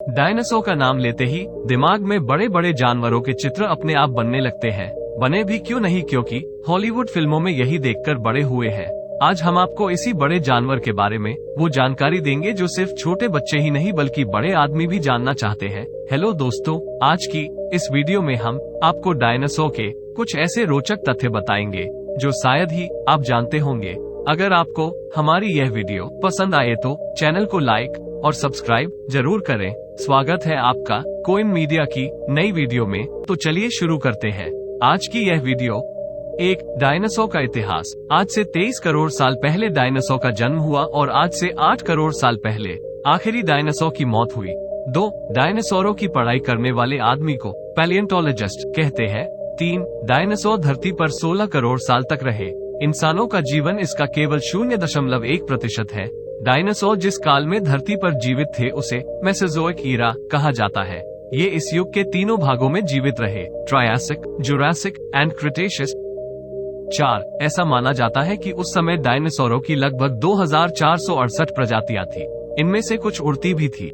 Dinosaur का नाम लेते ही दिमाग में बड़े बड़े जानवरों के चित्र अपने आप बनने लगते हैं। बने भी क्यों नहीं, क्योंकि हॉलीवुड फिल्मों में यही देखकर बड़े हुए हैं। आज हम आपको इसी बड़े जानवर के बारे में वो जानकारी देंगे जो सिर्फ छोटे बच्चे ही नहीं बल्कि बड़े आदमी भी जानना चाहते हैं। हेलो दोस्तों, आज की इस वीडियो में हम आपको डायनासोर के कुछ ऐसे रोचक तथ्य बताएंगे जो शायद ही आप जानते होंगे। अगर आपको हमारी यह वीडियो पसंद आए तो चैनल को लाइक और सब्सक्राइब जरूर करें। स्वागत है आपका कोइन मीडिया की नई वीडियो में। तो चलिए शुरू करते हैं आज की यह वीडियो। एक डायनासोर का इतिहास। आज से 23 करोड़ साल पहले डायनासोर का जन्म हुआ और आज से 8 करोड़ साल पहले आखिरी डायनासोर की मौत हुई। 2 डायनासोरों की पढ़ाई करने वाले आदमी को पैलियोंटोलॉजिस्ट कहते हैं। 3 डायनासोर धरती पर 16 करोड़ साल तक रहे। इंसानों का जीवन इसका केवल 0.1% है। डायनासोर जिस काल में धरती पर जीवित थे उसे मेसोजोइक ईरा कहा जाता है। ये इस युग के तीनों भागों में जीवित रहे, ट्रायासिक, जुरासिक एंड क्रिटेशियस। 4 ऐसा माना जाता है कि उस समय डायनासोरों की लगभग 2468 प्रजातियां थी। इनमें से कुछ उड़ती भी थी।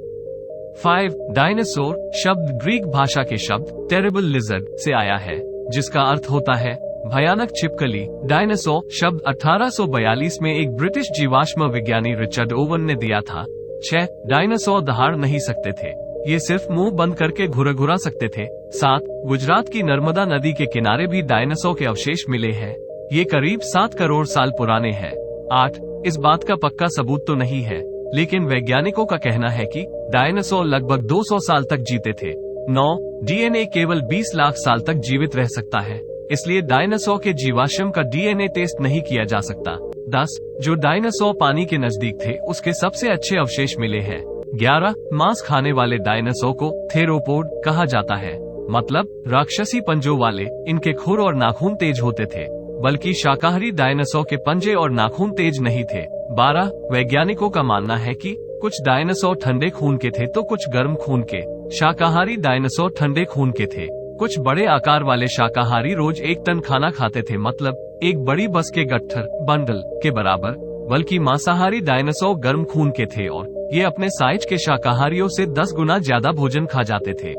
5 डायनासोर शब्द ग्रीक भाषा के शब्द टेरिबल लिजर्ड से आया है, जिसका अर्थ होता है भयानक छिपकली। डायनासोर शब्द 1842 में एक ब्रिटिश जीवाश्म विज्ञानी रिचर्ड ओवन ने दिया था। 6 डायनासोर दहाड़ नहीं सकते थे, ये सिर्फ मुंह बंद करके घुरघुरा सकते थे। 7 गुजरात की नर्मदा नदी के किनारे भी डायनासोर के अवशेष मिले हैं। ये करीब 7 करोड़ साल पुराने हैं। 8 इस बात का पक्का सबूत तो नहीं है, लेकिन वैज्ञानिकों का कहना है कि डायनासोर लगभग 200 साल तक जीते थे। 9 डीएनए केवल 20 लाख साल तक जीवित रह सकता है, इसलिए डायनासोर के जीवाश्म का डीएनए टेस्ट नहीं किया जा सकता। 10 जो डायनासोर पानी के नजदीक थे उसके सबसे अच्छे अवशेष मिले हैं। 11 मांस खाने वाले डायनासोर को थेरोपोड कहा जाता है, मतलब राक्षसी पंजों वाले। इनके खुर और नाखून तेज होते थे, बल्कि शाकाहारी डायनासोर के पंजे और नाखून तेज नहीं थे। 12 वैज्ञानिकों का मानना है कि कुछ डायनासोर ठंडे खून के थे तो कुछ गर्म खून के। शाकाहारी डायनासोर ठंडे खून के थे। कुछ बड़े आकार वाले शाकाहारी रोज 1 टन खाना खाते थे, मतलब एक बड़ी बस के गट्ठर बंडल के बराबर। बल्कि मांसाहारी डायनासोर गर्म खून के थे और ये अपने साइज के शाकाहारियों से 10 गुना ज्यादा भोजन खा जाते थे।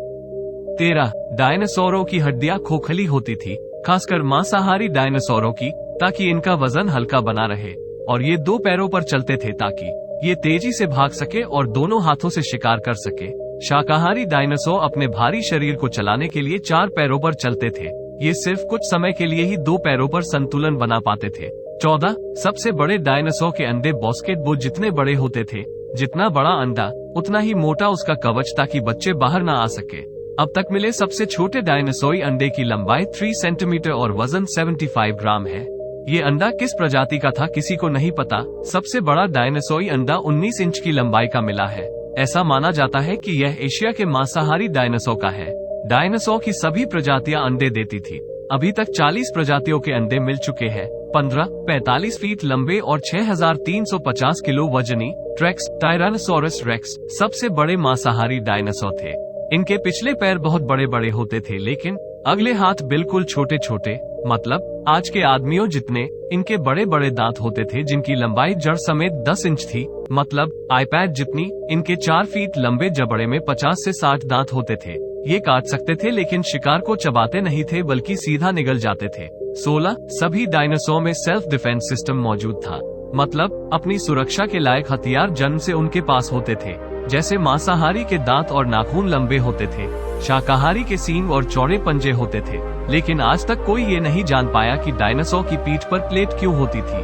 13 डायनासोरों की हड्डियां खोखली होती थी, खासकर मांसाहारी डायनासोरों की, ताकि इनका वजन हल्का बना रहे। और ये 2 पैरों पर चलते थे ताकि ये तेजी से भाग सके और दोनों हाथों से शिकार कर सके। शाकाहारी डायनासोर अपने भारी शरीर को चलाने के लिए 4 पैरों पर चलते थे। ये सिर्फ कुछ समय के लिए ही 2 पैरों पर संतुलन बना पाते थे। 14 सबसे बड़े डायनासोर के अंडे बास्केटबॉल जितने बड़े होते थे। जितना बड़ा अंडा उतना ही मोटा उसका कवच, ताकि बच्चे बाहर ना आ सके। अब तक मिले सबसे छोटे डायनासोरी अंडे की लंबाई 3 सेंटीमीटर और वजन 75 ग्राम है। ये अंडा किस प्रजाति का था किसी को नहीं पता। सबसे बड़ा डायनासोरी अंडा 19 इंच की लंबाई का मिला है। ऐसा माना जाता है कि यह एशिया के मांसाहारी डायनासोर का है। डायनासोर की सभी प्रजातियां अंडे देती थी। अभी तक 40 प्रजातियों के अंडे मिल चुके हैं। 15 45 फीट लंबे और 6350 किलो वजनी ट्रेक्स टायरानोसोरस रेक्स सबसे बड़े मांसाहारी डायनासोर थे। इनके पिछले पैर बहुत बड़े बड़े होते थे, लेकिन अगले हाथ बिल्कुल छोटे छोटे, मतलब आज के आदमियों जितने। इनके बड़े बड़े दांत होते थे जिनकी लंबाई जड़ समेत 10 इंच थी, मतलब आईपैड जितनी। इनके 4 फीट लंबे जबड़े में 50 से 60 दांत होते थे। ये काट सकते थे, लेकिन शिकार को चबाते नहीं थे बल्कि सीधा निगल जाते थे। 16 सभी डायनासोर में सेल्फ डिफेंस सिस्टम मौजूद था, मतलब अपनी सुरक्षा के लायक हथियार जन्म से उनके पास होते थे। जैसे मांसाहारी के दांत और नाखून लंबे होते थे, शाकाहारी के सींग और चौड़े पंजे होते थे। लेकिन आज तक कोई ये नहीं जान पाया कि डायनासोर की पीठ पर प्लेट क्यों होती थी।